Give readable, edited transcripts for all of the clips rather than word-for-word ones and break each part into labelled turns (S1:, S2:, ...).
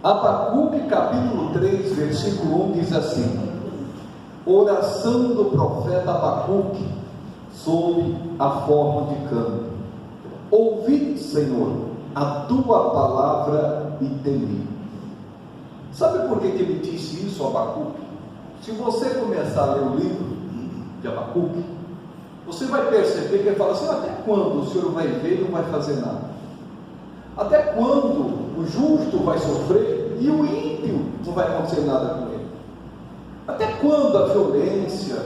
S1: Abacuque capítulo 3, versículo 1 diz assim: oração do profeta Abacuque sob a forma de canto. Ouvi, Senhor, a tua palavra e temi. Sabe por que ele disse isso, Abacuque? Se você começar a ler o livro de Abacuque, você vai perceber que ele fala assim: até quando o Senhor vai ver e não vai fazer nada? Até quando o justo vai sofrer e o ímpio não vai acontecer nada com ele? Até quando a violência?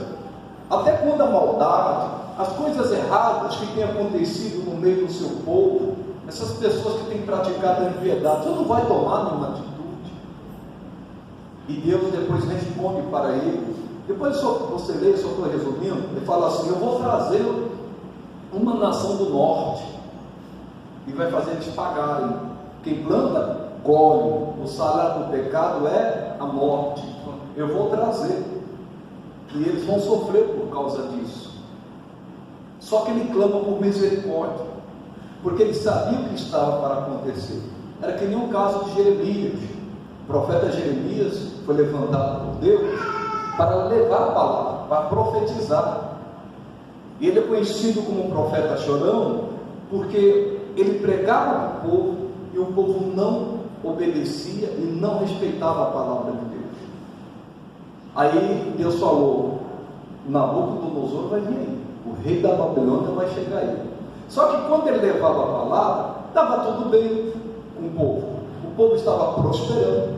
S1: Até quando a maldade? As coisas erradas que têm acontecido no meio do seu povo, essas pessoas que têm praticado a impiedade, você não vai tomar nenhuma atitude? E Deus depois responde para ele. Depois você lê, só estou resumindo, ele fala assim: eu vou trazer uma nação do norte e vai fazer eles pagarem. Quem planta, colhe. O salário do pecado é a morte. Eu vou trazer, e eles vão sofrer por causa disso. Só que ele clama por misericórdia, porque ele sabia o que estava para acontecer. Era que nem o caso de Jeremias. O profeta Jeremias foi levantado por Deus para levar a palavra, para profetizar. E ele é conhecido como profeta chorão, porque ele pregava para o povo e o povo não obedecia e não respeitava a palavra de Deus. Aí Deus falou: Nabucodonosor vai vir aí, o rei da Babilônia vai chegar aí. Só que quando ele levava a palavra, estava tudo bem com o povo estava prosperando,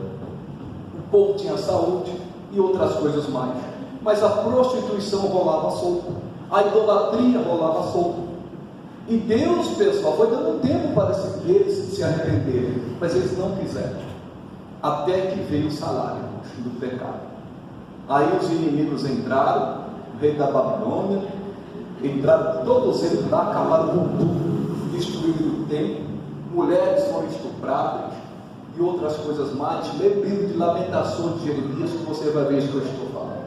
S1: o povo tinha saúde e outras coisas mais, mas a prostituição rolava solta, a idolatria rolava solta. E Deus, pessoal, foi dando tempo para eles se arrependerem, mas eles não quiseram, até que veio o salário do pecado. Aí os inimigos entraram, o rei da Babilônia, entraram todos eles lá, acabaram com tudo, destruíram o templo, mulheres foram estupradas e outras coisas mais. Lê o livro de Lamentações de Jeremias, que você vai ver isso que eu estou falando.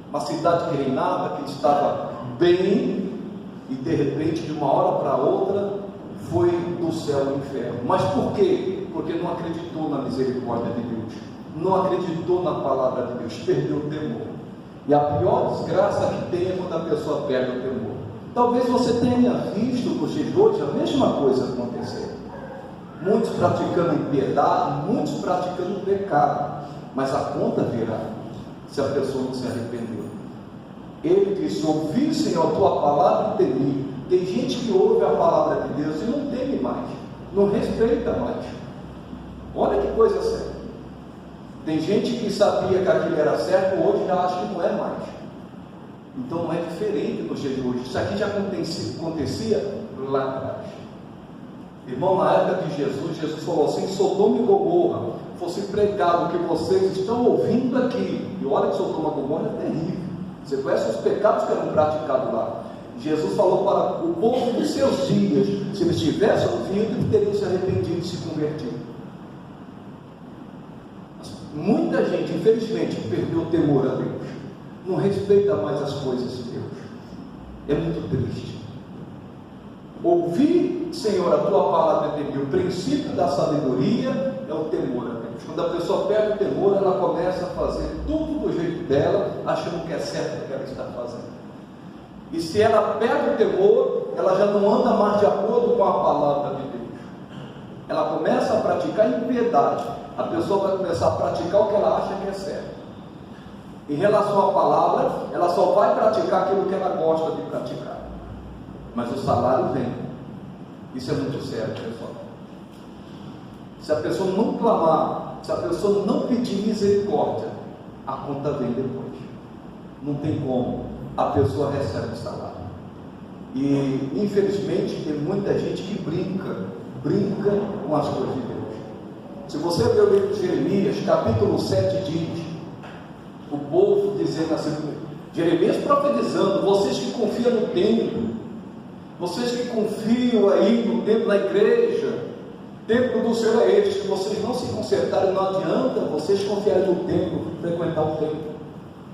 S1: Uma cidade que reinava, que estava bem, e de repente, de uma hora para outra, foi do céu ao inferno. Mas por quê? Porque não acreditou na misericórdia de Deus, não acreditou na palavra de Deus, perdeu o temor. E a pior desgraça que tem é quando a pessoa perde o temor. Talvez você tenha visto nos dias de hoje a mesma coisa acontecer. Muitos praticando impiedade, muitos praticando pecado, mas a conta virá se a pessoa não se arrependeu. Ele disse: ouvi, Senhor, a tua palavra e temi. Tem gente que ouve a palavra de Deus e não teme mais, não respeita mais. Olha que coisa séria. Tem gente que sabia que aquilo era certo, hoje já acha que não é mais. Então não é diferente do dia de hoje. Isso aqui já acontecia lá atrás. Irmão, na época de Jesus, Jesus falou assim: Sodoma e Gomorra fosse pregado o que vocês estão ouvindo aqui. E olha que Sodoma e Gomorra é terrível. Você conhece os pecados que eram praticados lá. Jesus falou para o povo dos seus dias, se eles tivessem ouvido, eles teriam se arrependido e se convertido. Mas muita gente, infelizmente, perdeu o temor a Deus, não respeita mais as coisas de Deus. É muito triste. Ouvir, Senhor, a tua palavra de Deus. O princípio da sabedoria é o temor a Deus. Quando a pessoa perde o temor, ela começa a fazer tudo do jeito dela, achando que é certo o que ela está fazendo. E se ela perde o temor, ela já não anda mais de acordo com a palavra de Deus. Ela começa a praticar impiedade. A pessoa vai começar a praticar o que ela acha que é certo. Em relação à palavra, ela só vai praticar aquilo que ela gosta de praticar. Mas o salário vem. Isso é muito sério, pessoal. Se a pessoa não clamar, se a pessoa não pedir misericórdia, a conta vem depois. Não tem como. A pessoa recebe o salário. E infelizmente tem muita gente que brinca com as coisas de Deus. Se você ver o livro de Jeremias, capítulo 7 diz, o povo dizendo assim, Jeremias profetizando: vocês que confiam no templo, vocês que confiam aí no templo, na igreja, templo do Senhor é este, que vocês não se consertarem, não adianta vocês confiarem no templo, frequentar o templo.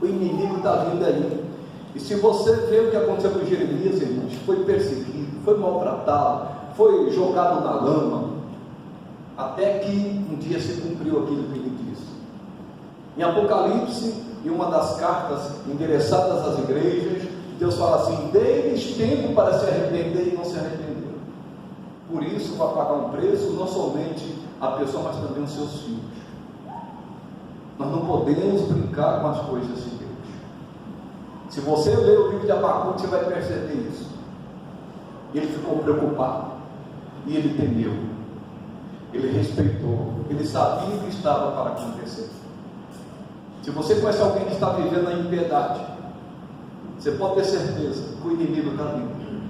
S1: O inimigo está vindo aí. E se você vê o que aconteceu com Jeremias, irmãos, foi perseguido, foi maltratado, foi jogado na lama. até que um dia se cumpriu aquilo que ele disse. Em Apocalipse, em uma das cartas endereçadas às igrejas, Deus fala assim: dê-lhes tempo para se arrepender, e não se arrependeram. Por isso vai pagar um preço, não somente a pessoa, mas também os seus filhos. Nós não podemos brincar com as coisas de Deus. Se você ler o livro de Abacuque, você vai perceber isso. Ele ficou preocupado, e ele temeu, ele respeitou, ele sabia o que estava para acontecer. Se você conhece alguém que está vivendo a impiedade, você pode ter certeza que o inimigo está vindo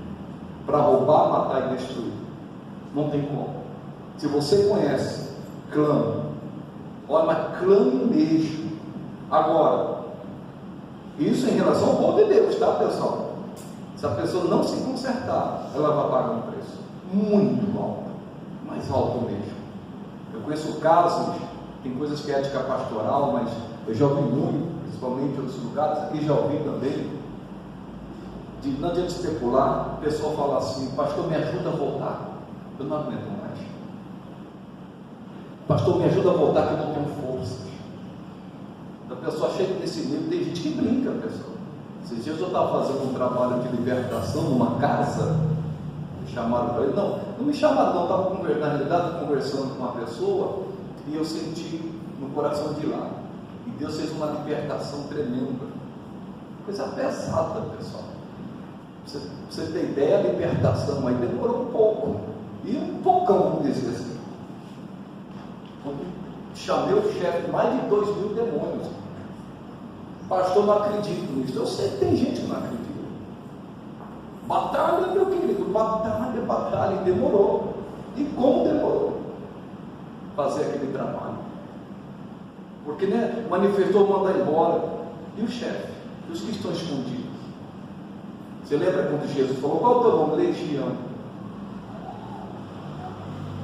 S1: para roubar, matar e destruir. Não tem como. Se você conhece, clame. Olha, mas clame mesmo. Agora, isso em relação ao povo de Deus, tá, pessoal? Se a pessoa não se consertar, ela vai pagar um preço muito alto, mais alto mesmo. Eu conheço casos, tem coisas que é ética pastoral, mas eu já ouvi muito, principalmente em outros lugares, aqui já ouvi também, de não adianta especular, o pessoal fala assim: pastor, me ajuda a voltar. Eu não aguento mais. Pastor, me ajuda a voltar, que eu não tenho forças. A pessoa chega nesse nível, tem gente que brinca, pessoal. Esses dias eu estava fazendo um trabalho de libertação numa casa, me chamaram para ele, não me chamaram não, estava na realidade conversando com uma pessoa, e eu senti no coração de lá, e Deus fez uma libertação tremenda, coisa pesada, pessoal. Pra você ter ideia, a libertação aí demorou um pouco, e um poucão, vamos dizer assim. Quando chamei o chefe, mais de 2.000 demônios. Pastor, não acredito nisso. Eu sei que tem gente que não acredita. Batalha, meu querido, batalha, e demorou. E como demorou fazer aquele trabalho? Porque, né, manifestou mandar embora. E o chefe? E os que estão escondidos? Você lembra quando Jesus falou: qual é o teu nome? Legião.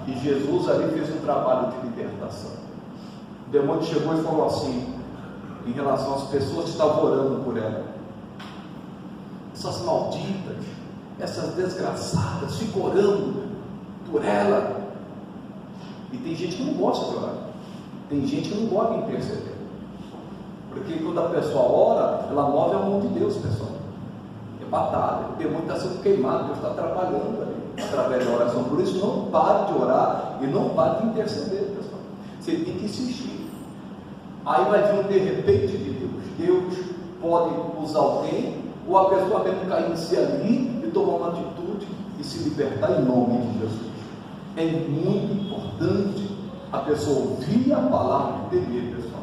S1: E Jesus ali fez um trabalho de libertação. O demônio chegou e falou assim, em relação às pessoas que estavam orando por ela: essas malditas, essas desgraçadas, ficam orando por ela. E tem gente que não gosta de orar, tem gente que não gosta de interceder, porque quando a pessoa ora, ela move a mão de Deus, pessoal. É batalha, o demônio está sendo queimado, Deus está trabalhando ali através da oração. Por isso, não pare de orar e não pare de interceder, pessoal. Você tem que insistir. Aí vai vir um de repente de Deus. Deus pode usar alguém, ou a pessoa mesmo cair em si ali e tomar uma atitude e se libertar em nome de Jesus. É muito importante a pessoa ouvir a palavra e temer, pessoal.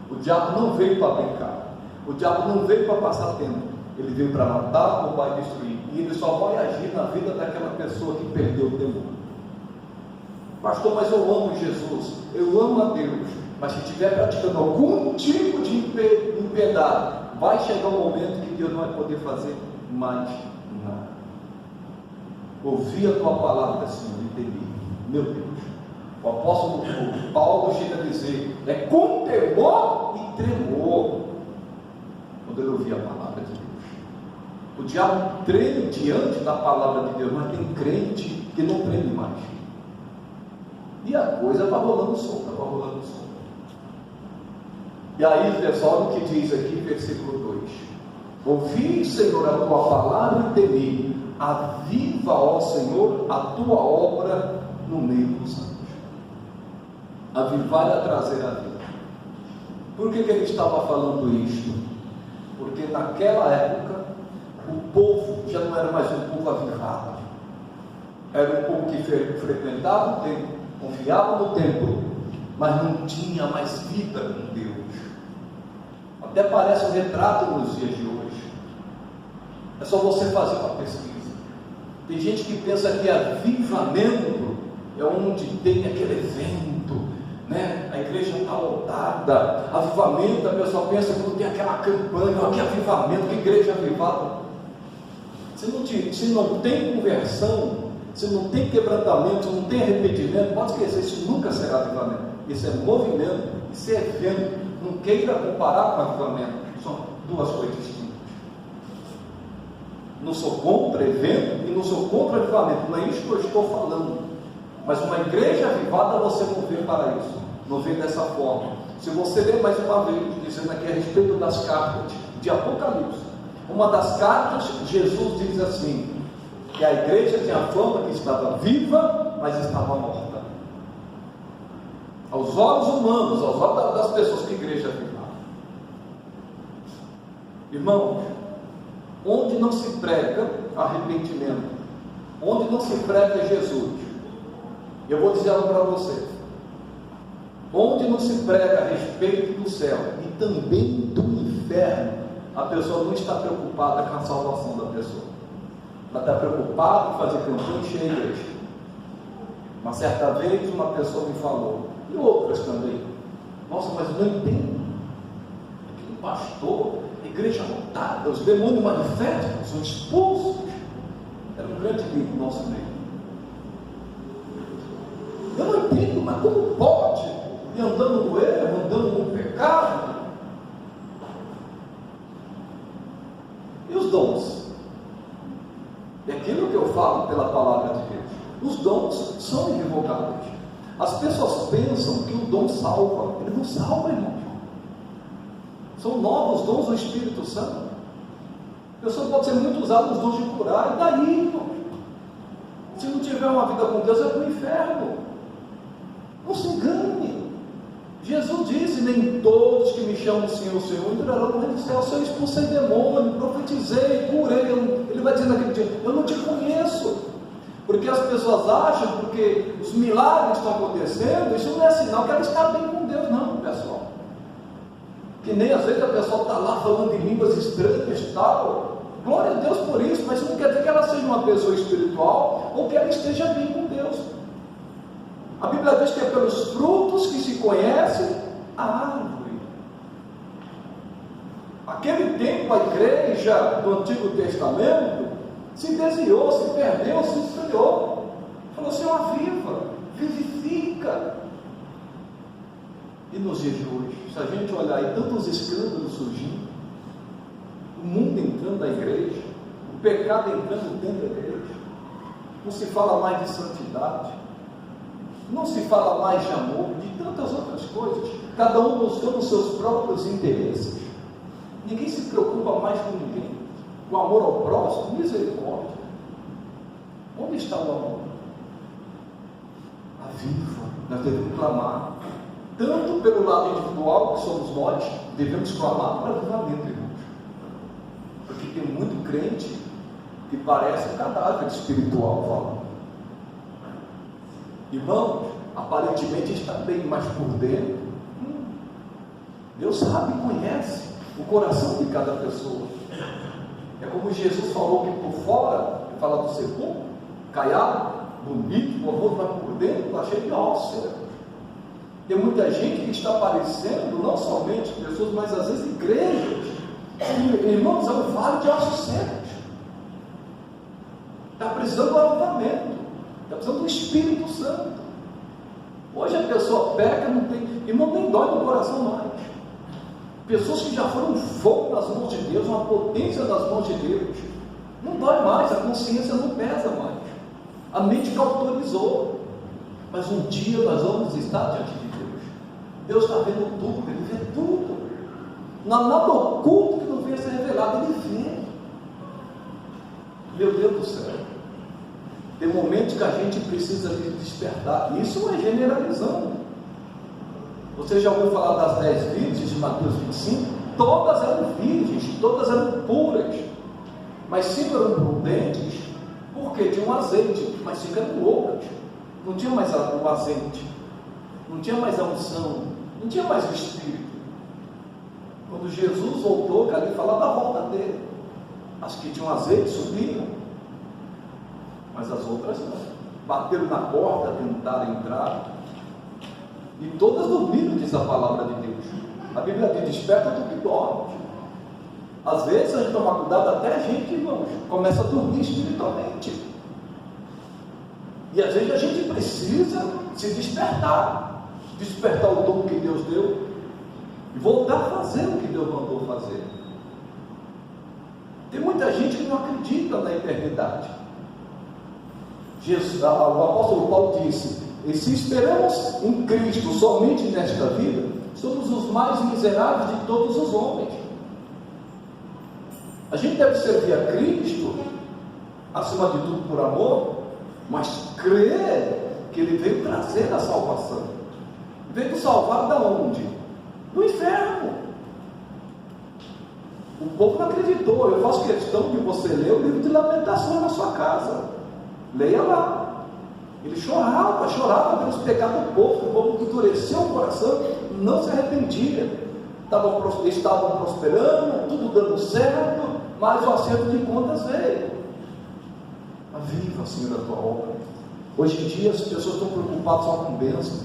S1: O diabo não veio para brincar, o diabo não veio para passar tempo. Ele veio para matar, roubar e destruir. E ele só vai agir na vida daquela pessoa que perdeu o temor. Pastor, mas eu amo Jesus, eu amo a Deus. Mas se estiver praticando algum tipo de impiedade, vai chegar um momento que Deus não vai poder fazer mais nada. Ouvi a tua palavra, Senhor, e temi. Meu Deus. O apóstolo Paulo chega a dizer: é com temor e tremor, quando ele ouvia a palavra de Deus. O diabo treme diante da palavra de Deus, mas tem crente que não treme mais. E a coisa vai rolando solta, vai rolando solta. E aí, pessoal, o que diz aqui, versículo 2: ouvi, Senhor, a tua palavra e temi. Aviva, ó Senhor, a tua obra no meio dos anos. Avivar é trazer a vida. Por que ele estava falando isto? Porque naquela época o povo já não era mais um povo avivado, era um povo que frequentava o templo, confiava no templo, mas não tinha mais vida com Deus. Até parece um retrato nos dias de hoje. É só você fazer uma pesquisa. Tem gente que pensa que avivamento é onde tem aquele evento, né? A igreja está lotada. Avivamento, a pessoa pensa que não tem aquela campanha, olha que avivamento, que igreja avivada. Se não tem conversão, se não tem quebrantamento, se não tem arrependimento, pode esquecer, isso nunca será avivamento. Isso é movimento, isso é evento. Não queira comparar com avivamento, são duas coisas distintas. Não sou contra evento e não sou contra avivamento, não é isso que eu estou falando. Mas uma igreja avivada você não vê para isso, não vê dessa forma. Se você ler mais uma vez, dizendo aqui a respeito das cartas de Apocalipse, uma das cartas, Jesus diz assim, que a igreja tinha a fama que estava viva, mas estava morta. Aos olhos humanos, aos olhos das pessoas que a igreja avivava. Irmãos, onde não se prega arrependimento, onde não se prega Jesus, eu vou dizer algo para você, onde não se prega a respeito do céu e também do inferno, a pessoa não está preocupada com a salvação da pessoa, ela está preocupada em fazer campanha e encher a igreja. Uma certa vez uma pessoa me falou, e outras também, nossa, mas eu não entendo, aquele pastor, igreja lotada, os demônios manifestam, são expulsos. Era um grande livro no nosso meio. Eu não entendo, mas como pode ir andando no erro, andando no pecado? E os dons? É aquilo que eu falo pela palavra de Deus. Os dons são irrevogáveis. As pessoas pensam que o dom salva. Ele não salva, irmão. São novos dons do Espírito Santo. A pessoa pode ser muito usada nos dons de curar. E daí, irmão? Se não tiver uma vida com Deus, é para o inferno. Não se engane. Jesus disse, nem todos que me chamam Senhor, Senhor, entrarão no reino do céu. Se eu expulsei demônio, profetizei, curei, ele vai dizer naquele dia, eu não te conheço. Porque as pessoas acham, porque os milagres estão acontecendo, isso não é sinal que ela está bem com Deus, não, pessoal. Que nem às vezes a pessoa está lá falando em línguas estranhas e tal. Glória a Deus por isso, mas isso não quer dizer que ela seja uma pessoa espiritual ou que ela esteja bem com Deus. A Bíblia diz que é pelos frutos que se conhece a árvore. Aquele tempo, a igreja do Antigo Testamento se desviou, se perdeu, se esfriou. Falou assim, aviva, vivifica. E nos dias de hoje, se a gente olhar aí tantos escândalos surgindo, o mundo entrando na igreja, o pecado entrando dentro da igreja, não se fala mais de santidade, não se fala mais de amor, de tantas outras coisas, cada um buscando os seus próprios interesses, ninguém se preocupa mais com ninguém, o amor ao próximo, misericórdia. Onde está o amor? Aviva, nós devemos clamar, tanto pelo lado individual, que somos nós, devemos clamar para avivamento, irmãos, porque tem muito crente que parece um cadáver espiritual falando. Irmãos, aparentemente está bem, mas por dentro, Deus sabe, conhece o coração de cada pessoa. É como Jesus falou que por fora, ele fala do sepulcro, caiado, bonito, o amor vai por dentro, está cheio de ósseo. Tem muita gente que está aparecendo, não somente pessoas, mas às vezes igrejas. Irmãos, é um vale de ossos secos. Está precisando do avivamento, está precisando do Espírito Santo. Hoje a pessoa peca, não tem, irmão, nem dói no coração mais. Pessoas que já foram fogo nas mãos de Deus, uma potência nas mãos de Deus, não dói mais, a consciência não pesa mais, a mente que autorizou. Mas um dia nós vamos estar diante de Deus. Deus está vendo tudo, Ele vê tudo. Não há nada oculto que não venha a ser revelado, Ele vê. Meu Deus do céu. Tem momentos que a gente precisa despertar. Isso não é generalizando. Você já ouviu falar das 10 virgens de Mateus 25? Todas eram virgens, todas eram puras. Mas 5 eram prudentes, porque tinham azeite, mas 5 eram loucas. Não tinha mais o azeite, não tinha mais a unção, não tinha mais o Espírito. Quando Jesus voltou, cara, ele falava da volta dele. As que tinham azeite subiram, mas as outras não. Bateram na porta, tentaram entrar, e todas dormiram, diz a palavra de Deus. A Bíblia diz, desperta do que dorme. Às vezes a gente toma cuidado, até a gente, irmãos, começa a dormir espiritualmente. E às vezes a gente precisa se despertar, despertar o dom que Deus deu e voltar a fazer o que Deus mandou fazer. Tem muita gente que não acredita na eternidade. o apóstolo Paulo disse: e se esperamos em Cristo somente nesta vida, somos os mais miseráveis de todos os homens. A gente deve servir a Cristo, acima de tudo por amor, mas crer que Ele veio trazer a salvação. Veio salvar da onde? Do inferno. O povo não acreditou. Eu faço questão de você ler o livro de Lamentações na sua casa. Leia lá. Ele chorava pelos pecados do povo. O povo endureceu o coração, não se arrependia. Estavam prosperando, tudo dando certo, mas o acerto de contas veio. Aviva, Senhor, a tua obra. Hoje em dia as pessoas estão preocupadas só com bênçãos.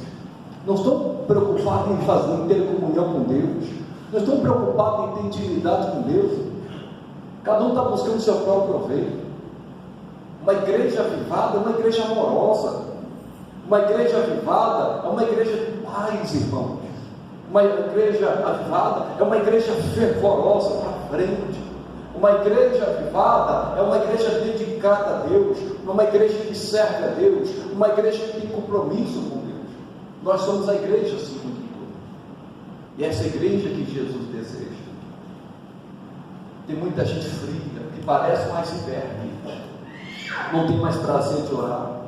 S1: Não estão preocupadas em ter comunhão com Deus. Não estão preocupados em ter intimidade com Deus. Cada um está buscando o seu próprio proveito. Uma igreja avivada é uma igreja amorosa. Uma igreja avivada é uma igreja de paz, irmãos. Uma igreja avivada é uma igreja fervorosa para frente. Uma igreja avivada é uma igreja dedicada a Deus, uma igreja que serve a Deus, uma igreja que tem compromisso com Deus. Nós somos a igreja segundo tudo. E essa igreja que Jesus deseja. Tem muita gente fria, que parece mais inverno, não tem mais prazer de orar.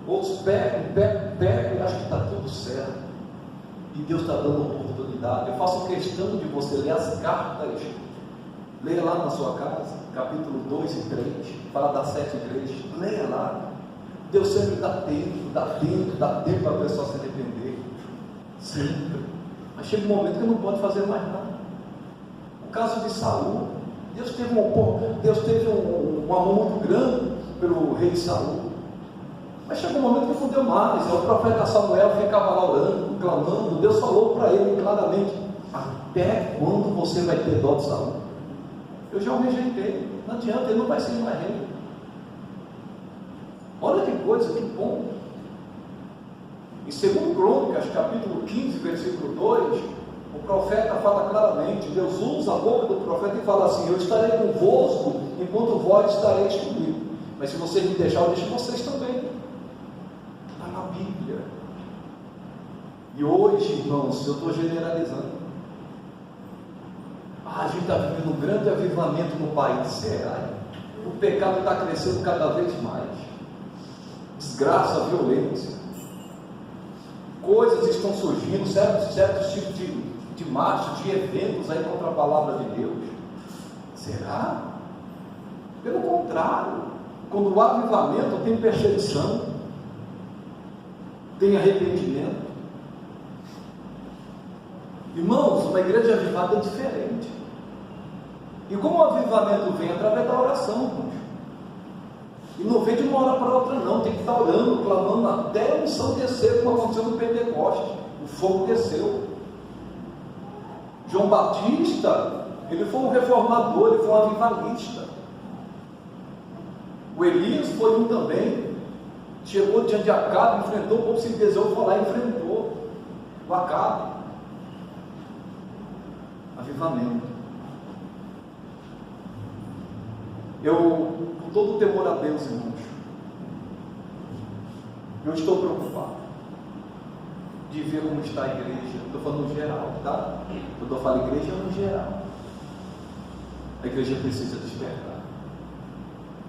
S1: Outros pegam e acham que está tudo certo. E Deus está dando oportunidade. Eu faço questão de você ler as cartas. Leia lá na sua casa, capítulo 2 e 3, fala das 7 igrejas. Leia lá. Deus sempre dá tempo para a pessoa se arrepender. Sempre. Mas chega um momento que não pode fazer mais nada. O caso de Saul, Deus teve um amor muito grande pelo rei Saul. Mas chegou um momento que não deu mais. O profeta Samuel ficava lá orando, clamando. Deus falou para ele claramente: até quando você vai ter dó de Saul? Eu já o rejeitei, não adianta, ele não vai ser mais rei. Olha que coisa, que bom. Em 2 Crônicas, capítulo 15, versículo 2, o profeta fala claramente, Deus usa a boca do profeta e fala assim: eu estarei convosco enquanto vós estareis comigo, mas se vocês me deixarem, eu deixo vocês também. Está na Bíblia. E hoje, irmãos, eu estou generalizando, a gente está vivendo um grande avivamento no país. Será? O pecado está crescendo cada vez mais. Desgraça, violência. Coisas estão surgindo, certos tipos de marchas, de eventos aí contra a palavra de Deus. Será? Pelo contrário, quando o avivamento tem perseguição, tem arrependimento. Irmãos, uma igreja avivada é diferente. E como o avivamento vem? Através da oração, irmãos. E não vem de uma hora para outra não, tem que estar orando, clamando até a unção descer, como aconteceu no Pentecoste. O fogo desceu. João Batista, ele foi um reformador, ele foi um avivalista. O Elias foi um também. Chegou diante de Acabe, enfrentou o povo, se desejou, foi lá e enfrentou o Acabe. Avivamento. Eu, com todo o temor a Deus, irmãos, eu estou preocupado de ver como está a igreja. Estou falando no geral, tá? Quando eu falo igreja, é no geral. A igreja precisa despertar.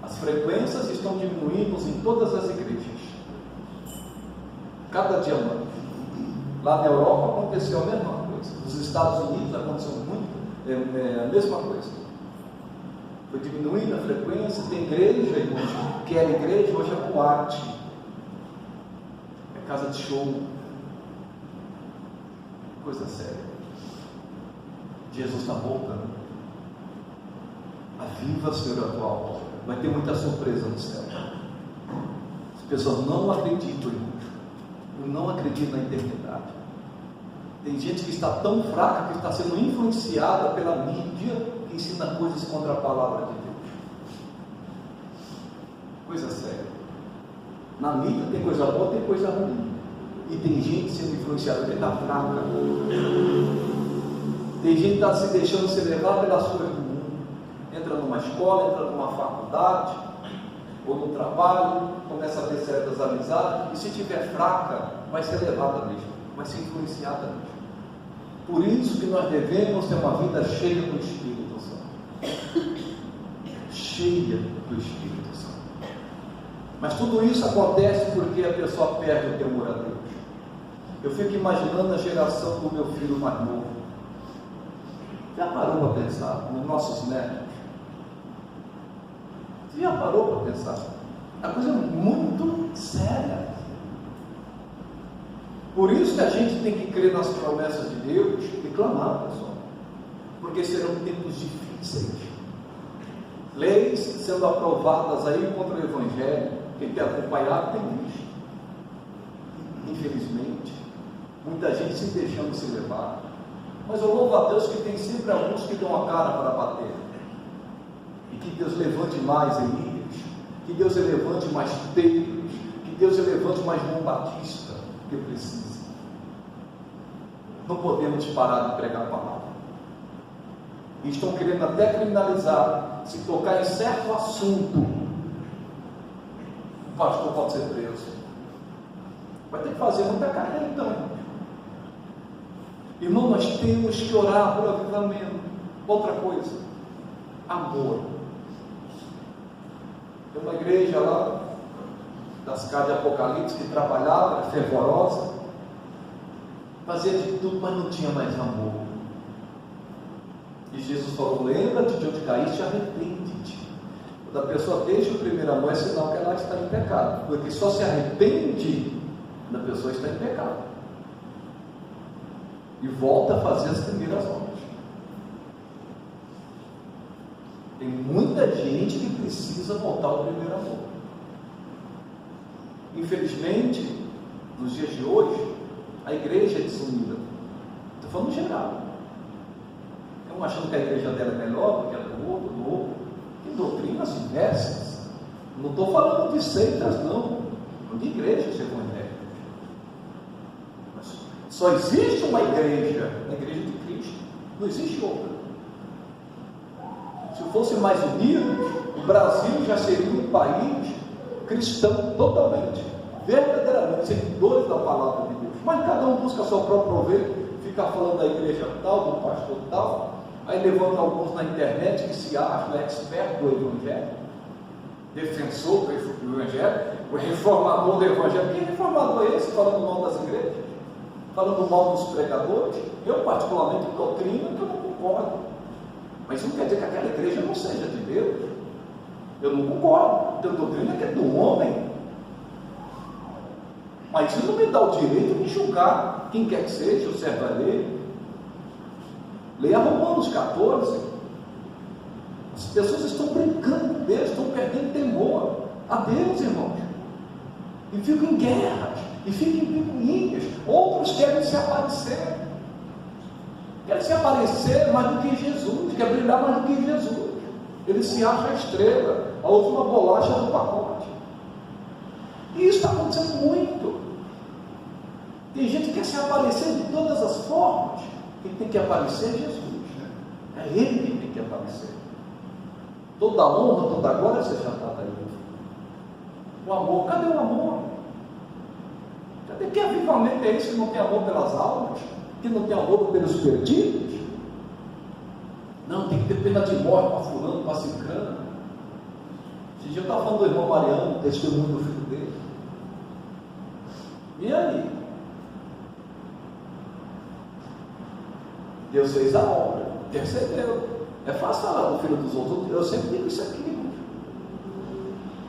S1: As frequências estão diminuindo em todas as igrejas. Cada dia mais. Lá na Europa aconteceu a mesma coisa. Nos Estados Unidos aconteceu muito, a mesma coisa. Foi diminuindo a frequência. Tem igreja, irmãos, que era igreja, hoje é boate, é casa de show, coisa séria. Jesus está voltando. Aviva, Senhor, a tua obra. Vai ter muita surpresa no céu. As pessoas não acreditam, irmãos. Eu não acredito na eternidade. Tem gente que está tão fraca que está sendo influenciada pela mídia que ensina coisas contra a palavra de Deus. Coisa séria. Na mídia tem coisa boa, tem coisa ruim. E tem gente sendo influenciada porque está fraca. Tem gente que está se deixando se levar pelas coisas do mundo. Entra numa escola, entra numa faculdade, ou no trabalho, começa a ter certas amizades, e se estiver fraca, vai ser levada mesmo, vai ser influenciada mesmo. Por isso que nós devemos ter uma vida cheia do Espírito Santo. Cheia do Espírito Santo. Mas tudo isso acontece porque a pessoa perde o temor a Deus. Eu fico imaginando a geração do meu filho mais novo. Já parou para pensar nos nossos netos? Você já parou para pensar? A coisa é muito séria. Por isso que a gente tem que crer nas promessas de Deus e clamar, pessoal. Porque serão tempos difíceis. Leis sendo aprovadas aí contra o Evangelho. Quem tem acompanhado tem visto. Infelizmente, muita gente se deixando se levar. Mas eu louvo a Deus que tem sempre alguns que dão a cara para bater. E que Deus levante mais Elias, que Deus levante mais Pedro, que Deus levante mais João Batista, que precisa. Não podemos parar de pregar a palavra. E estão querendo até criminalizar, se tocar em certo assunto, o pastor pode ser preso. Vai ter que fazer muita carreira então. Irmão, nós temos que orar por avivamento. Outra coisa, amor. Tem uma igreja lá, das casas de Apocalipse, que trabalhava, era fervorosa, fazia de tudo, mas não tinha mais amor. E Jesus falou: lembra-te de onde caíste, arrepende-te. Quando a pessoa deixa o primeiro amor, é sinal que ela está em pecado, porque só se arrepende quando a pessoa está em pecado e volta a fazer as primeiras obras. Tem muita gente que precisa voltar ao primeiro amor. Infelizmente, nos dias de hoje, a igreja é desunida. Estou falando geral. Estão achando que a igreja dela é melhor do que a do outro, Que doutrinas diversas. Não estou falando de seitas, não. De igrejas evangélicas. Só existe uma igreja, a igreja de Cristo. Não existe outra. Se fosse mais unido, o Brasil já seria um país cristão totalmente, verdadeiramente, seguidores da palavra de Deus. Mas cada um busca seu próprio proveito, fica falando da igreja tal, do pastor tal, aí levanta alguns na internet que se acham expert do evangelho, defensor do evangelho, o reformador do evangelho. Que reformador é esse falando mal das igrejas? Falando mal dos pregadores? Eu particularmente doutrina que eu não concordo, mas não quer dizer que aquela igreja não seja de Deus. Eu não concordo. Tem doutrina que é do homem, mas isso não me dá o direito de julgar quem quer que seja o servo alheio. Leia Romanos 14. As pessoas estão brincando com Deus, estão perdendo temor a Deus, irmãos, e ficam em guerras, e ficam em picuinhas. Outros querem se aparecer, mais do que Jesus, quer brilhar mais do que Jesus. Ele se acha a estrela, a última bolacha do pacote. E isso está acontecendo muito. Tem gente que quer se aparecer de todas as formas. Quem tem que aparecer é Jesus. É Ele que tem que aparecer. Toda honra, toda glória seja dada a Ele. O amor, cadê o amor? Cadê? Que avivamento é esse que não tem amor pelas almas? Que não tem amor pelos perdidos? Não, tem que ter pena de morte para fulano, para ciclano. Esse dia eu estava falando do irmão Mariano, testemunho do filho dele. E aí? Deus fez a obra, percebeu. É fácil falar do filho dos outros. Eu sempre digo isso aqui.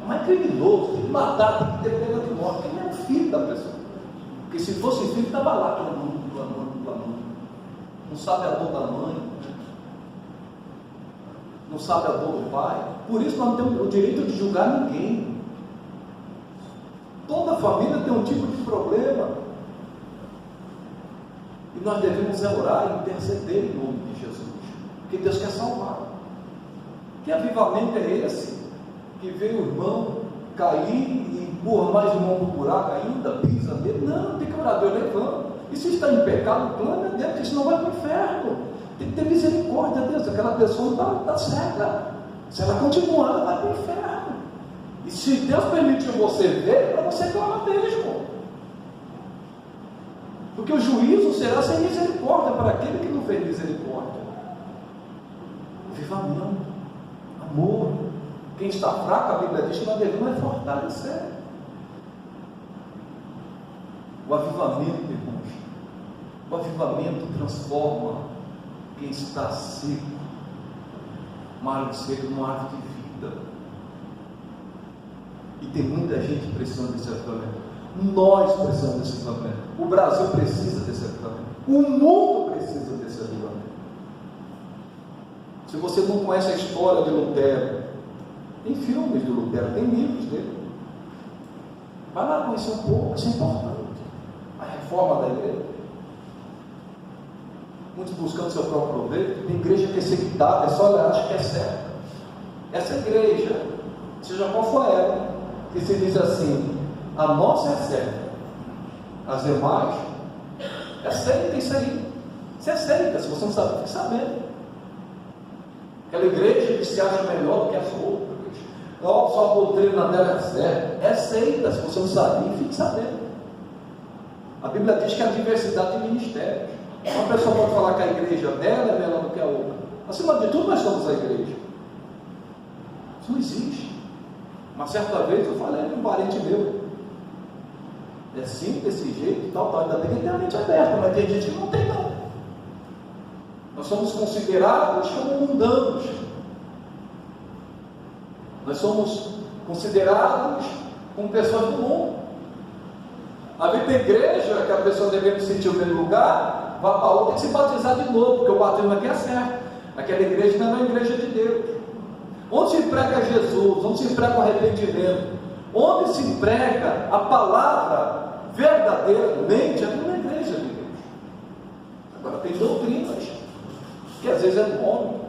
S1: Mas é criminoso, tem que matar, tem que ter pena de morte. Ele é o filho da pessoa. Porque se fosse filho, estava lá clamando. Não sabe a dor da mãe, não sabe a dor do pai. Por isso nós não temos o direito de julgar ninguém. Toda família tem um tipo de problema, e nós devemos orar e interceder em nome de Jesus, porque Deus quer salvar. Que avivamento é esse? Que vê o irmão cair e empurra mais o irmão no buraco ainda, pisa nele? Não, tem que orar, Deus levanta. E se está em pecado, clame a Deus, porque senão vai para o inferno. Tem que ter misericórdia, Deus. Aquela pessoa está cega. Se ela continuar, ela vai para o inferno. E se Deus permitiu você ver, para você clamar mesmo. Porque o juízo será sem misericórdia para aquele que não fez misericórdia. Avivamento, amor. Quem está fraco, a Bíblia diz que nós devemos fortalecer. O avivamento, irmãos, o avivamento transforma quem está seco, uma árvore seca, numa árvore de vida. E tem muita gente precisando desse avivamento. Nós precisamos desse avivamento. O Brasil precisa desse avivamento. O mundo precisa desse avivamento. Se você não conhece a história de Lutero, tem filmes de Lutero, tem livros dele. Vai lá conhecer um pouco, isso é importante. A reforma da igreja. Muitos buscando seu próprio proveito. Tem igreja perseguitada, é só olhar, acho que é certo. Essa igreja, seja qual for ela, que se diz assim: a nossa é certa, as demais é certa. Isso aí, isso é certa. Se você não sabe, fique sabendo. Aquela igreja que se acha melhor do que as outras, só a doutrina dela é certa, é seita. Se você não sabia, fique sabendo. A Bíblia diz que há diversidade de ministérios. Uma pessoa pode falar que a igreja dela é melhor do que a outra. Acima de tudo, nós somos a igreja. Isso não existe. Uma certa vez eu falei com um parente meu: é assim, desse jeito, tal. Ainda tem que ter a mente aberta, mas tem gente que não tem, não. Nós somos considerados como mundanos. Nós somos considerados como pessoas do mundo. A vida da igreja, que a pessoa deve se sentir no mesmo lugar, vai para outra e tem que se batizar de novo, porque o batismo aqui é certo. Aquela igreja não é uma igreja de Deus. Onde se prega Jesus, onde se prega o arrependimento, onde se prega a palavra verdadeiramente, é uma igreja de Deus. Agora tem doutrinas, que às vezes é do homem.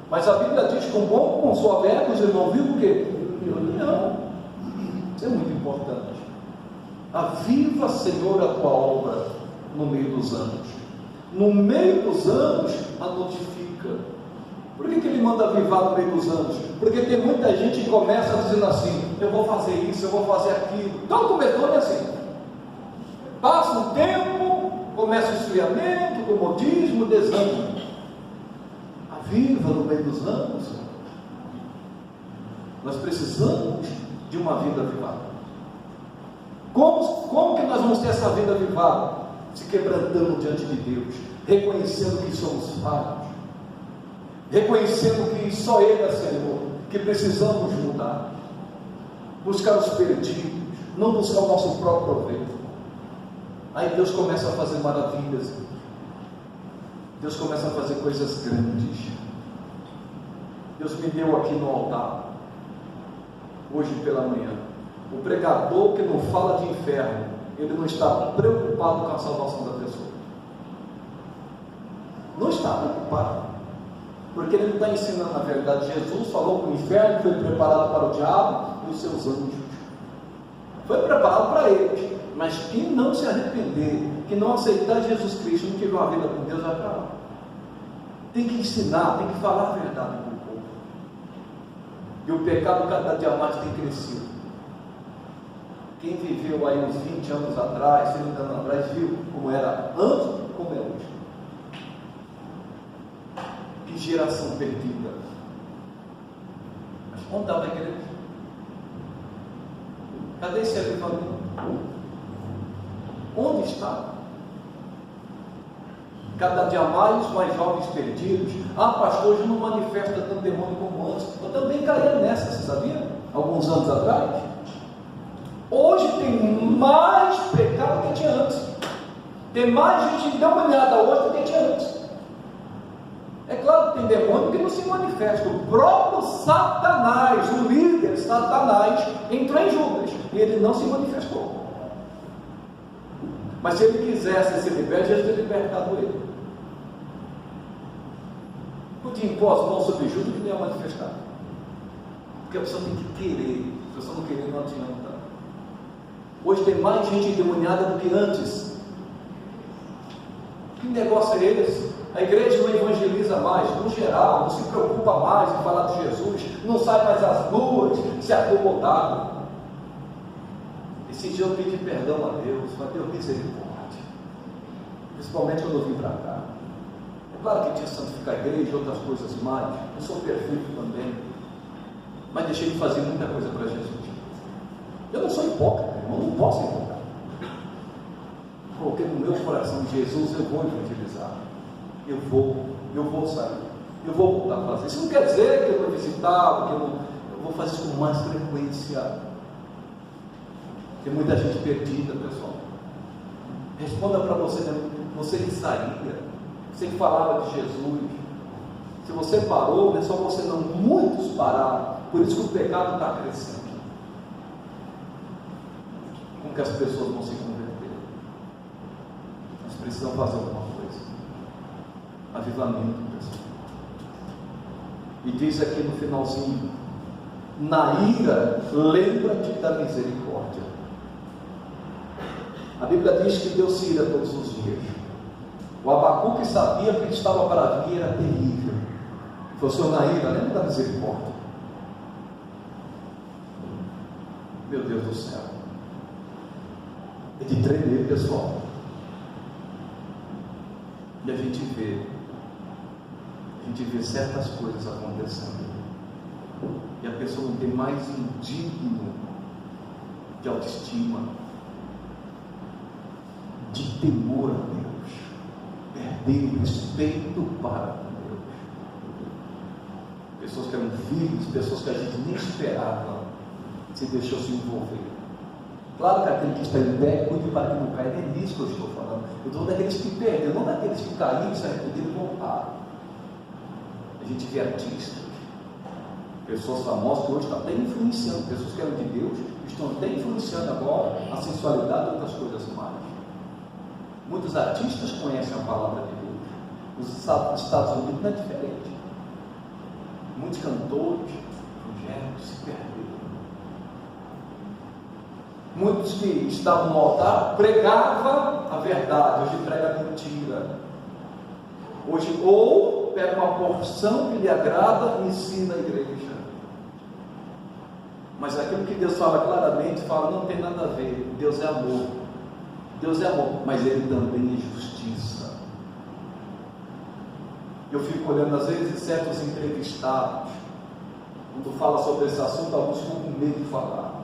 S1: Mas a Bíblia diz que o bom consolador, os irmãos, viu o quê? Não. Isso é muito importante. Aviva, Senhor, a tua obra no meio dos anos. No meio dos anos, a notifica. Por que ele manda avivar no meio dos anos? Porque tem muita gente que começa dizendo assim: eu vou fazer isso, eu vou fazer aquilo. Todo começou é assim. Passa um tempo, começa o esfriamento, o comodismo, o desânimo. Aviva no meio dos anos. Nós precisamos de uma vida avivada. Como que nós vamos ter essa vida avivada? Se quebrantando diante de Deus, reconhecendo que somos falhos, reconhecendo que só Ele é Senhor, que precisamos mudar, buscar os perdidos, não buscar o nosso próprio proveito. Aí Deus começa a fazer maravilhas, Deus começa a fazer coisas grandes. Deus me deu aqui no altar, hoje pela manhã, o pregador que não fala de inferno, ele não está preocupado com a salvação da pessoa. Não está preocupado, porque ele não está ensinando a verdade. Jesus falou que o inferno foi preparado para o diabo e os seus anjos. Foi preparado para eles, mas quem não se arrepender, que não aceitar Jesus Cristo, não tiver uma vida com Deus, vai para lá. Tem que ensinar, tem que falar a verdade para o povo. E o pecado cada dia mais tem crescido. Quem viveu aí uns 20 anos atrás, 30 anos atrás, viu como era antes e como é hoje. Que geração perdida. Mas onde estava a igreja? Cadê esse avivamento? Onde está? Cada dia mais jovens perdidos. Ah, pastor, hoje não manifesta tanto demônio como antes. Eu também caía nessa, você sabia? Alguns anos atrás. Hoje tem mais pecado que tinha antes. Tem mais gente endemoniada hoje do que tinha antes. É claro que tem demônio que não se manifesta. O próprio Satanás, o líder Satanás, entrou em Judas e ele não se manifestou. Mas se ele quisesse ser liberto, Jesus teria libertado ele. Podia impor as mãos sobre Judas que não ia manifestar. Porque a pessoa tem que querer. Se a pessoa não querer, não adianta. Hoje tem mais gente endemoniada do que antes. Que negócio é esse? A igreja não evangeliza mais, no geral, não se preocupa mais em falar de Jesus, não sai mais às ruas, se acomodaram. Esse dia eu pedi perdão a Deus, mas Deus misericórdia, principalmente quando eu vim para cá. É claro que tinha santificar a igreja e outras coisas mais, eu sou perfeito também, mas deixei de fazer muita coisa para Jesus. Eu não sou hipócrita, eu não posso ser hipócrita. Coloquei no meu coração, Jesus, eu vou evangelizar. Eu vou sair, eu vou voltar a fazer. Isso não quer dizer que eu vou visitar, que eu vou fazer isso com mais frequência. Tem muita gente perdida, pessoal. Responda para você, você que saía, você que falava de Jesus. Se você parou, não é só você não, muitos pararam. Por isso que o pecado está crescendo. Como que as pessoas vão se converter? Nós precisamos fazer alguma coisa. Avivamento, pessoal. E diz aqui no finalzinho: na ira, lembra-te da misericórdia. A Bíblia diz que Deus se ira todos os dias. O Abacuque sabia que ele estava para vir, era terrível. Ele falou: Senhor, na ira, lembra da misericórdia. Meu Deus do céu, é de tremer, pessoal. E a gente vê certas coisas acontecendo, e a pessoa não tem mais indigno de autoestima, de temor a Deus, perder respeito para Deus. Pessoas que eram filhos, pessoas que a gente nem esperava, se deixou se envolver. Claro que aquele que está em pé, cuide para que não caia, nem disso que eu estou falando. Eu estou daqueles que perderam, não daqueles que caíram, se arrependeram e voltaram. A gente vê artistas, pessoas famosas que hoje estão até influenciando, pessoas que eram de Deus, estão até influenciando agora a sensualidade e outras coisas mais. Muitos artistas conhecem a palavra de Deus. Nos Estados Unidos não é diferente. Muitos cantores, projetos se perderam. Muitos que estavam no altar pregavam a verdade, hoje prega a mentira. Hoje, ou pega uma porção que lhe agrada e ensina a igreja. Mas aquilo que Deus fala claramente, fala, não tem nada a ver. Deus é amor. Deus é amor, mas Ele também é justiça. Eu fico olhando às vezes certos entrevistados, quando fala sobre esse assunto, alguns ficam com medo de falar.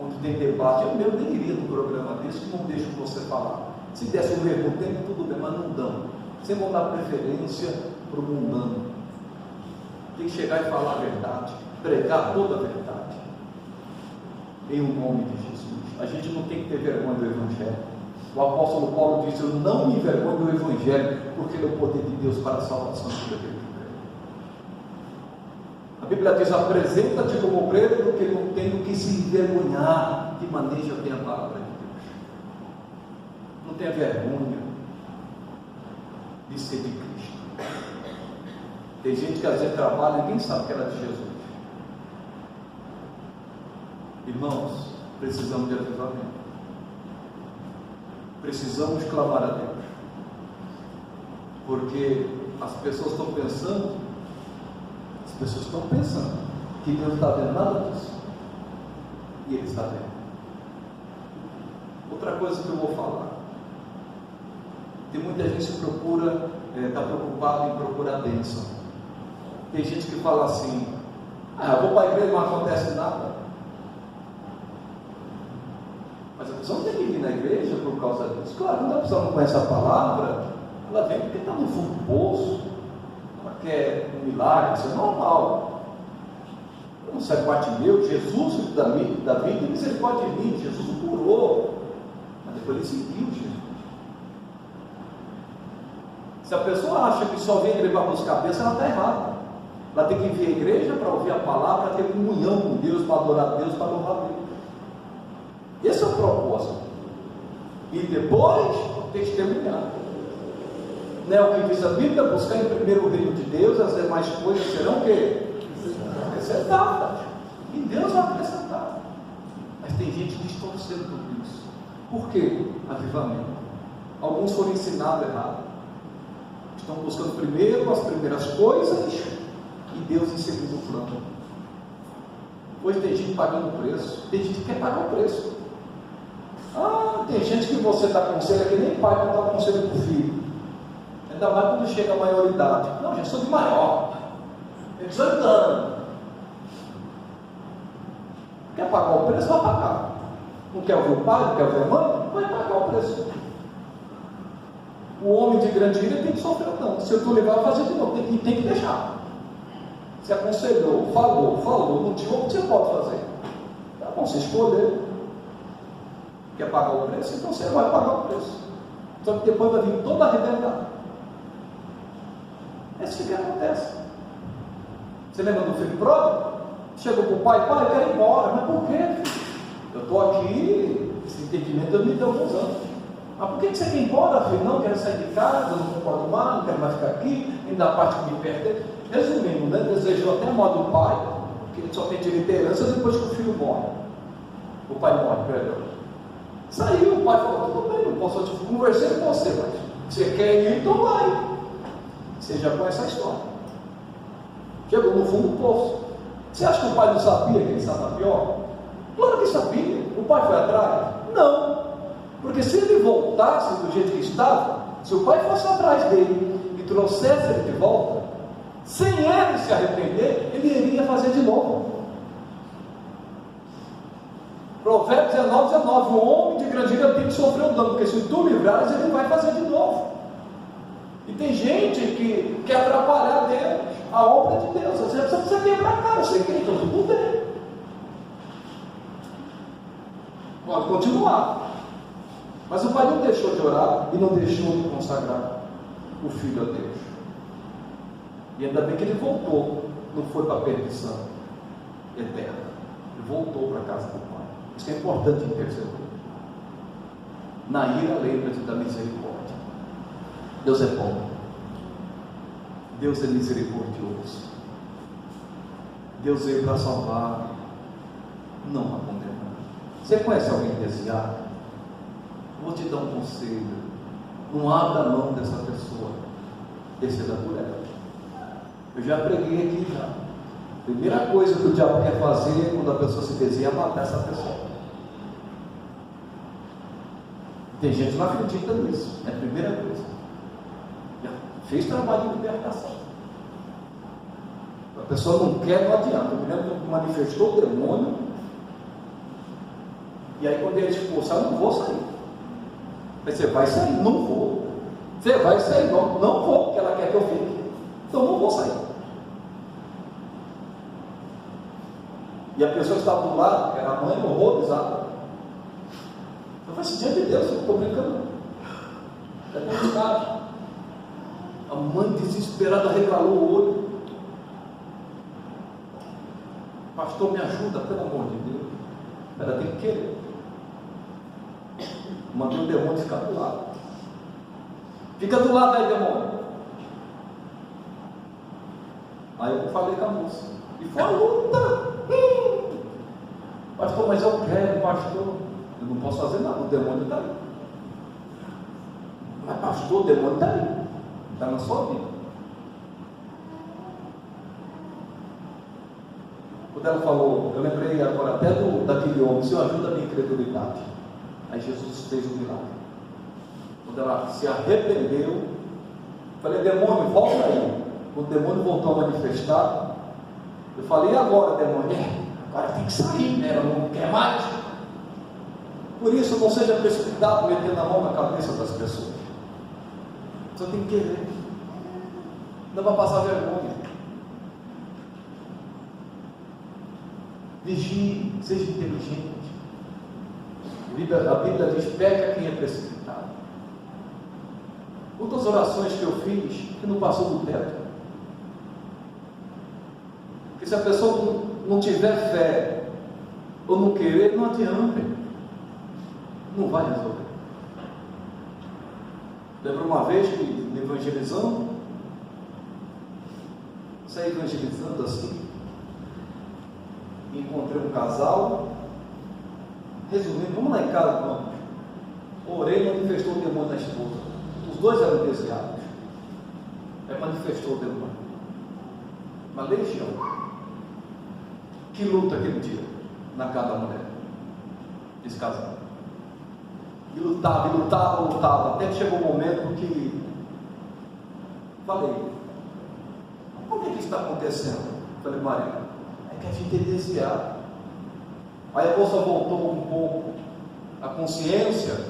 S1: Onde tem debate, eu nem iria no programa desse, que não deixa você falar. Se desse um mesmo tempo, tudo bem, mas não dão. Você vão dar preferência para o mundano. Tem que chegar e falar a verdade, pregar toda a verdade, em nome de Jesus. A gente não tem que ter vergonha do Evangelho. O apóstolo Paulo disse: eu não me envergonho do Evangelho, porque ele é o poder de Deus para a salvação de todo aquele que crê. A Bíblia diz: apresenta-te como obreiro, porque não tenho que se envergonhar. Que maneja bem a palavra de Deus. Não tenha vergonha de ser de Cristo. Tem gente que às vezes trabalha e ninguém sabe que era de Jesus. Irmãos, precisamos de avivamento. Precisamos clamar a Deus. Porque as pessoas estão pensando que Deus não está vendo nada disso. E Ele está vendo. Outra coisa que eu vou falar. Tem muita gente que está preocupada em procurar bênção. Tem gente que fala assim: eu vou para a igreja e não acontece nada. Mas a pessoa não tem que vir na igreja por causa disso. Claro, quando a pessoa não conhece a palavra, ela vem porque está no fundo do poço, ela quer um milagre, isso é normal. Eu não sei Bartimeu, Jesus, filho da vida, misericórdia de mim, Jesus o curou, mas depois ele seguiu Jesus. Se a pessoa acha que só vem a igreja para buscar a bênção, ela está errada. Ela tem que vir à igreja para ouvir a palavra, para ter comunhão com Deus, para adorar a Deus, para louvar a Deus. Esse é o propósito. E depois testemunhar. Não é o que diz a Bíblia? Buscar em primeiro o reino de Deus, as demais coisas serão o quê? Acrescentadas. E Deus vai acrescentar. Mas tem gente distorcendo tudo isso. Por quê? Avivamento. Alguns foram ensinados errado. Estão buscando primeiro as primeiras coisas e Deus em segundo plano. Hoje tem gente pagando preço, tem gente que quer pagar o preço. Tem gente que você dá conselho que nem pai não dá conselho para o filho. Ainda mais quando chega a maioridade. Não, já sou de maior. Tem 18 anos. Quer pagar o preço? Vai pagar. Não quer ouvir o pai, não quer ouvir a mãe? Vai pagar o preço. O homem de grande ira tem que sofrer não. Se tu levar a fazer de novo, tem que deixar. Se aconselhou, falou, não tinha o que você pode fazer. Tá bom, você escolheu. Quer pagar o preço? Então você vai pagar o preço. Só que depois vai vir toda a rebelião. É isso que acontece. Você lembra do filho pródigo? Chegou para o pai, eu quero ir embora. Mas por quê? Eu estou aqui, esse entendimento eu me deu alguns anos. Mas por que você quer ir embora, filho? Não, quero sair de casa, não concordo mais, não quero mais ficar aqui, ainda a parte que me perde. Resumindo, né? Desejou até a morte do pai, que ele só tem direito à herança depois que o filho morre. O pai morre, perdão. Saiu, o pai falou, tudo bem, não posso, eu conversei com você, mas você quer ir, então vai. Você já conhece a história. Chegou no fundo do poço. Você acha que o pai não sabia que ele estava pior? Claro que sabia. O pai foi atrás? Não. Porque se ele voltasse do jeito que estava, se o pai fosse atrás dele e trouxesse ele de volta, sem ele se arrepender, ele iria fazer de novo. Provérbios 19, o homem de grande ira tem que sofrer o dano, porque se tu livrares, ele vai fazer de novo. E tem gente que quer atrapalhar Deus, a obra de Deus. Você precisa quebrar a cara, você quer, então tudo bem. Pode continuar. Mas o pai não deixou de orar e não deixou de consagrar o filho a Deus. E ainda bem que ele voltou, não foi para a perdição eterna. Ele voltou para a casa do pai. Isso que é importante perceber. Na ira, lembra-te da misericórdia. Deus é bom. Deus é misericordioso. Deus veio para salvar, não para condenar. Você conhece alguém desviado? Vou te dar um conselho. Não abra a mão dessa pessoa. Descida por ela. Eu já preguei aqui já. Primeira coisa que o diabo quer fazer quando a pessoa se desvia é matar essa pessoa. Tem gente que não acredita nisso. É a primeira coisa. Já fez trabalho de libertação. A pessoa não quer, não adianta. Eu me lembro que manifestou o demônio. E aí quando ele expulsar, eu não vou sair. Aí você vai sair, não vou. Você vai sair, não vou, porque ela quer que eu fique. Então não vou sair. E a pessoa que estava do lado, era a mãe horrorizada. Eu falei assim, diante de Deus, eu não estou brincando. É complicado. A mãe desesperada regalou o olho. Pastor, me ajuda, pelo amor de Deus. Ela tem que querer. Mandei o demônio ficar do lado. Fica do lado aí, demônio. Aí eu falei com a moça. E foi a luta. Pastor, mas eu quero, pastor. Eu não posso fazer nada, o demônio está aí. Mas pastor, o demônio está aí. Está na sua vida. Quando ela falou, eu lembrei agora até daquele homem, Senhor, ajuda a minha incredulidade. Aí Jesus fez um milagre. Quando ela se arrependeu, falei, demônio, volta aí. Quando o demônio voltou a manifestar, eu falei, e agora, demônio? Agora tem que sair, né? Ela não quer mais. Por isso, não seja precipitado metendo a mão na cabeça das pessoas. Você tem que querer. Não vai passar vergonha. Vigie, seja inteligente. A Bíblia diz, peca quem é precipitado. Quantas orações que eu fiz que não passou do teto? Porque se a pessoa não tiver fé ou não querer, não adianta. Não vai resolver. Lembro uma vez que evangelizando, saí evangelizando assim, encontrei um casal. Resumindo, vamos lá em casa, vamos. Orei e manifestou o demônio da esposa. Os dois eram desviados. manifestou o demônio. Uma legião. Que luta aquele dia na casa da mulher, esse casal. E lutava, até que chegou um momento que falei: por que isso está acontecendo? Falei: Maria, é que a gente é desviado. Aí a moça voltou um pouco a consciência.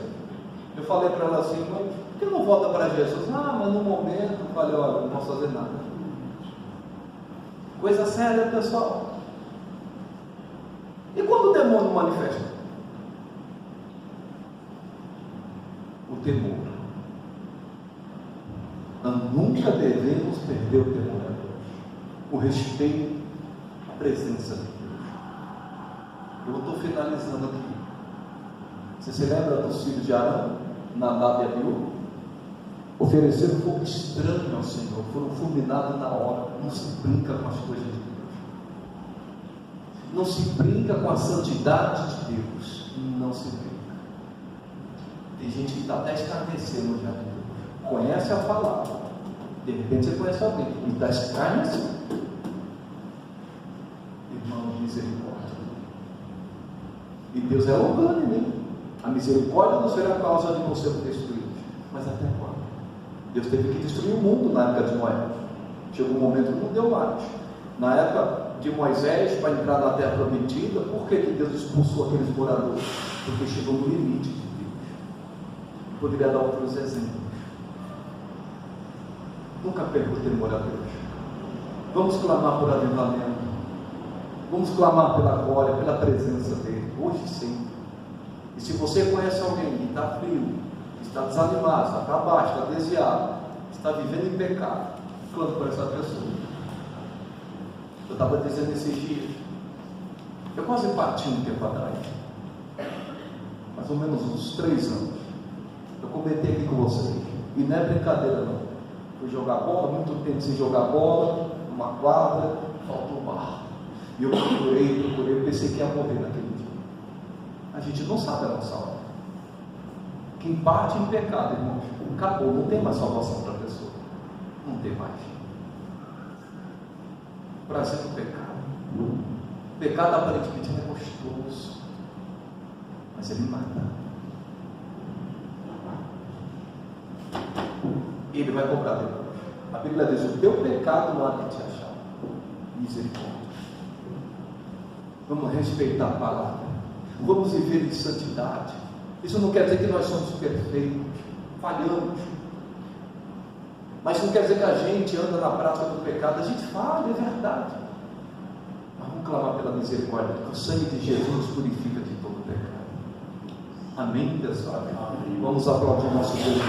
S1: Eu falei para ela assim: mas por que não volta para Jesus? Mas no momento eu falei: olha, não posso fazer nada. Coisa séria, pessoal. E quando o demônio manifesta? O temor. Nós nunca devemos perder o temor a Deus, o respeito à presença de Deus. Eu estou finalizando aqui. Você se lembra dos filhos de Arão, Nadab e Abiú? Ofereceram fogo estranho ao Senhor, foram fulminados na hora. Não se brinca com as coisas de Deus. Não se brinca com a santidade de Deus. Não se brinca. Tem gente que está até escarnecendo já de Deus. Conhece a palavra. De repente você conhece alguém e está escarnecendo. Irmão, misericórdia. E Deus é longânime. A misericórdia não será a causa de você ser destruído. Mas até quando? Deus teve que destruir o mundo na época de Noé. Chegou um momento que não deu mais. Na época de Moisés, para entrar na terra prometida, por que Deus expulsou aqueles moradores? Porque chegou no limite de Deus. Poderia dar outros exemplos. Nunca perca o temor a Deus. Vamos clamar por avivamento. Vamos clamar pela glória, pela presença dele, hoje sim. E se você conhece alguém que está frio, está desanimado, está para baixo, está desviado, está vivendo em pecado, clame por essa pessoa. Eu estava dizendo esses dias, eu quase parti um tempo atrás, mais ou menos uns 3 anos. Eu comentei aqui com vocês, e não é brincadeira não. Fui jogar bola, muito tempo sem jogar bola, numa quadra, faltou barro. E eu procurei, eu pensei que ia morrer naquele dia. A gente não sabe a nossa hora. Quem parte em pecado, irmãos, acabou, não tem mais salvação para a pessoa. Não tem mais. Prazer do pecado. O pecado aparentemente é gostoso, mas ele mata. Ele vai cobrar depois. A Bíblia diz: o teu pecado não há de te achar. Misericórdia. Vamos respeitar a palavra. Vamos viver em santidade. Isso não quer dizer que nós somos perfeitos, falhamos. Mas não quer dizer que a gente anda na prática do pecado. A gente falha, é verdade. Mas vamos clamar pela misericórdia, porque o sangue de Jesus nos purifica de todo pecado. Amém, pessoal? Amém. Vamos aplaudir nosso Deus.